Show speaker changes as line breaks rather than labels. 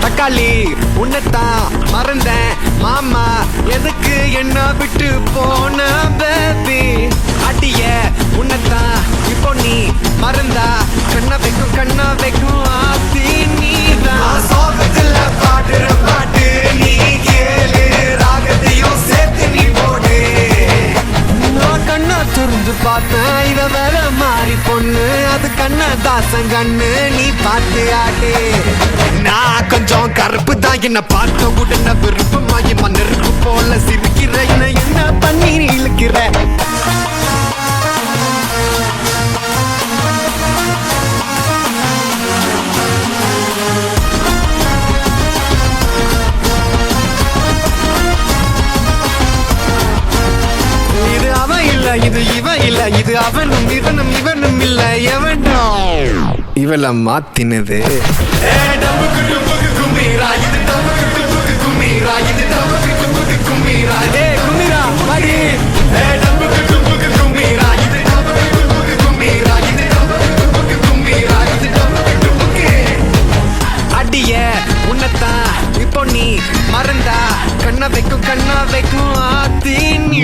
தக்காளி உன்னத்தான் மறந்தேன் மாமா, எதுக்கு என்ன விட்டு போன பேபி? அடிய உன்னத்தான் இப்போ நீ மறந்தா கண்ண வைக்கும் ஆத்தி நீதான். சோகத்துல பாடுற பாட்டு நீ கேளு, ராகத்தையும் சேர்த்து நீ போடு. நான் கண்ணா துருந்து பார்த்தேன், இவ வேற மாறி பொண்ணு, அது கண்ணதாசன் கண்ணு, நீ பார்த்து ஆடு. நான் கொஞ்சம் கருப்பு தான், என்ன பார்த்த உடனே விருப்பமாகி மண்ணருக்கு போல சிரிக்கிற, என்ன பண்ணி இழுக்கிற? இது அவன் இல்ல, இது இவன் இல்ல, இது அவனும் இவனும் இல்ல, எவனோ இவள மாத்தினது. அடிய உன்னத்தான் இப்போ நீ மறந்தா கண்ண வைக்கும் ஆத்தி நீ.